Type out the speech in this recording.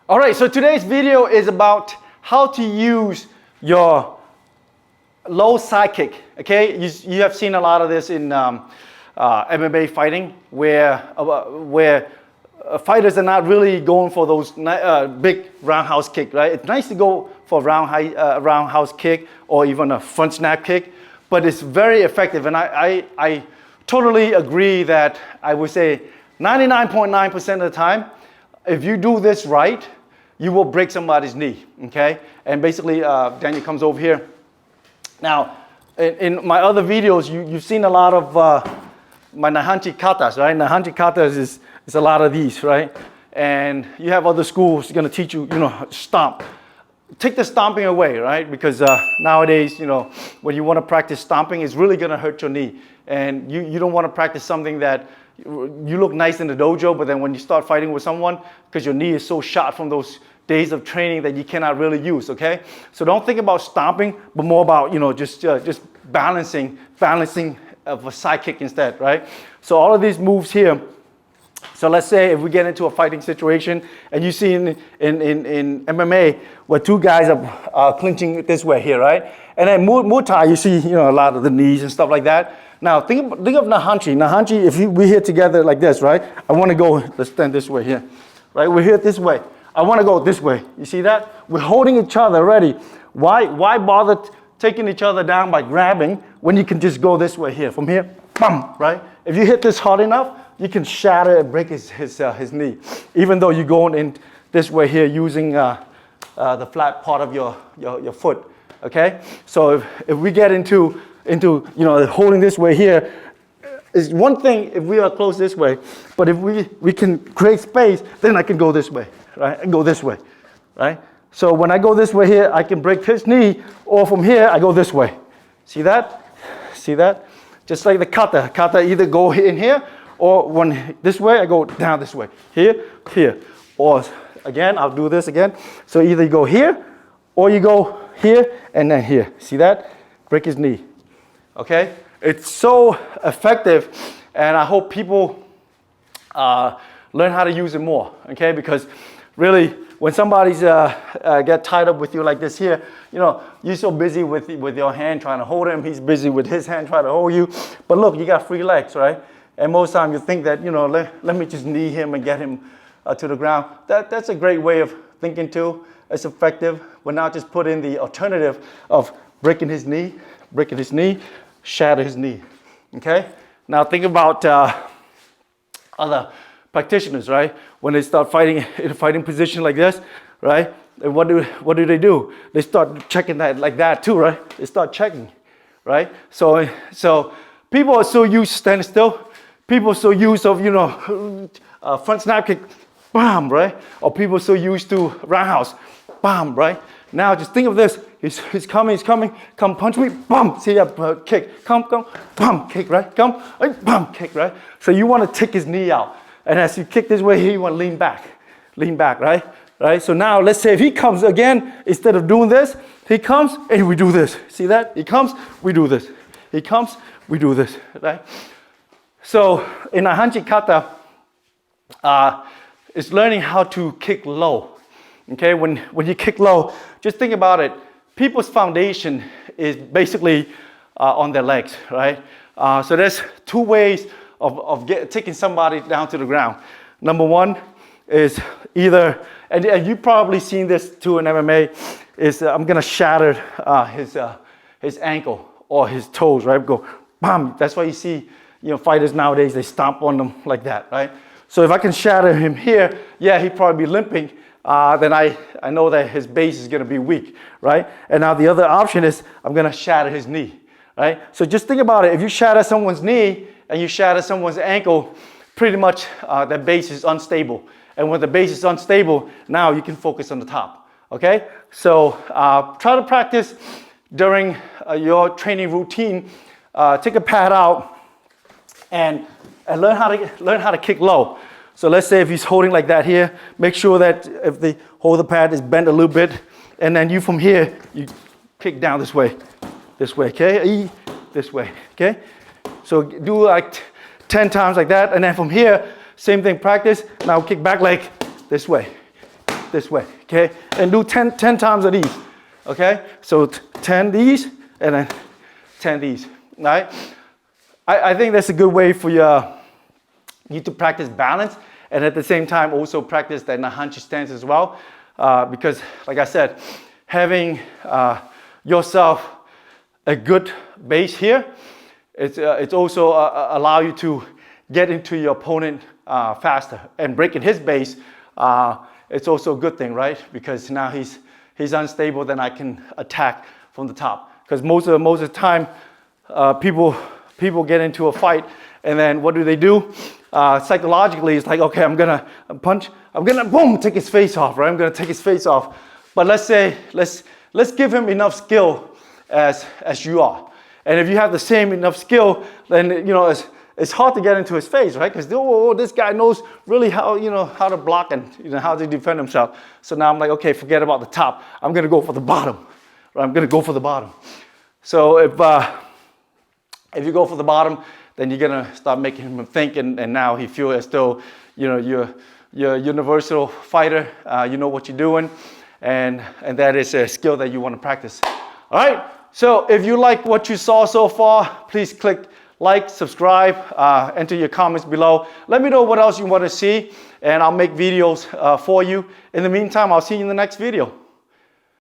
All right, so today's video is about how to use your low side kick. Okay, you have seen a lot of this in MMA fighting, where fighters are not really going for those big roundhouse kick, right? It's nice to go for a roundhouse kick or even a front snap kick, but it's very effective. And I totally agree that I would say 99.9% of the time, if you do this right, you will break somebody's knee, okay? And basically, Daniel comes over here. Now, in my other videos, you've seen a lot of my Nahanchi katas, right? Nahanchi katas is a lot of these, right? And you have other schools gonna teach you, stomp. Take the stomping away, right? Because nowadays, when you wanna practice stomping, it's really gonna hurt your knee. And you don't wanna practice something that you look nice in the dojo, but then when you start fighting with someone, because your knee is so shot from those days of training that you cannot really use, okay? So don't think about stomping, but more about, just balancing of a side kick instead, right? So all of these moves here. So let's say if we get into a fighting situation and you see in MMA where two guys are clinching this way here, right? And then Muay Thai, you see, a lot of the knees and stuff like that. Now think of Nahanchi. Nahanchi, if we're here together like this, right? I want to go, let's stand this way here, right? We're here this way. I want to go this way. You see that? We're holding each other already. Why bother taking each other down by grabbing when you can just go this way here? From here, bam, right? If you hit this hard enough, you can shatter and break his knee, even though you're going in this way here using the flat part of your foot. Okay, so if we get into holding this way here, is one thing if we are close this way, but if we can create space, then I can go this way, right? And go this way, right? So when I go this way here, I can break his knee, or from here I go this way. See that? See that? Just like the kata. Kata either go in here, or when this way, I go down this way. Here, here. Or again, I'll do this again. So either you go here, or you go here, and then here. See that? Break his knee. Okay? It's so effective, and I hope people learn how to use it more. Okay? Because really, when somebody's get tied up with you like this here, you're so busy with your hand trying to hold him. He's busy with his hand trying to hold you. But look, you got free legs, right? And most time you think that, let me just knee him and get him to the ground. That's a great way of thinking too. It's effective. We're not just put in the alternative of breaking his knee, shatter his knee, okay? Now think about other practitioners, right? When they start fighting in a fighting position like this, right? And what do they do? They start checking that like that too, right? They start checking, right? So people are so used to standing still. People are so used of, front snap kick, bam, right? Or people are so used to roundhouse, bam, right? Now just think of this. He's coming, come punch me, bam, see that kick, come, bam, kick, right? Come, bam, kick, right? So you want to take his knee out. And as you kick this way here, you want to lean back, right? Right? So now let's say if he comes again, instead of doing this, he comes and we do this. See that? He comes, we do this. He comes, we do this, right? So in Nahanchi kata, it's learning how to kick low. Okay, when you kick low, just think about it. People's foundation is basically on their legs, right? So there's two ways of taking somebody down to the ground. Number one is either, and you've probably seen this too in MMA, is I'm gonna shatter his ankle or his toes, right? Go, bam. That's why you see, fighters nowadays, they stomp on them like that, right? So if I can shatter him here, yeah, he'd probably be limping. Then I know that his base is gonna be weak, right? And now the other option is I'm gonna shatter his knee, right? So just think about it. If you shatter someone's knee and you shatter someone's ankle, pretty much that base is unstable. And when the base is unstable, now you can focus on the top, okay? So try to practice during your training routine. Take a pad out and learn how to kick low. So let's say if he's holding like that here, make sure that if the hold the pad is bent a little bit, and then you from here, you kick down this way, okay? This way, okay? So do like 10 times like that, and then from here, same thing, practice. Now kick back leg this way, this way, okay? And do 10 times of these, okay? So 10 these, and then 10 these, right? I think that's a good way for you to practice balance, and at the same time also practice the nahanchi stance as well, because like I said, having yourself a good base here, it's also allow you to get into your opponent faster, and breaking his base, it's also a good thing, right? Because now he's unstable, then I can attack from the top. Because most of the time, people get into a fight, and then what do? Psychologically, it's like, okay, I'm gonna punch, I'm gonna boom, take his face off, right? I'm gonna take his face off. But let's give him enough skill as you are. And if you have the same enough skill, then you know it's hard to get into his face, right? Because this guy knows really how to block and how to defend himself. So now I'm like, okay, forget about the top. I'm gonna go for the bottom. Right? I'm gonna go for the bottom. So if you go for the bottom, then you're gonna start making him think, and now he feels as though you're a universal fighter. You know what you're doing, and that is a skill that you want to practice. All right. So if you like what you saw so far, please click like, subscribe, enter your comments below. Let me know what else you want to see, and I'll make videos for you. In the meantime, I'll see you in the next video.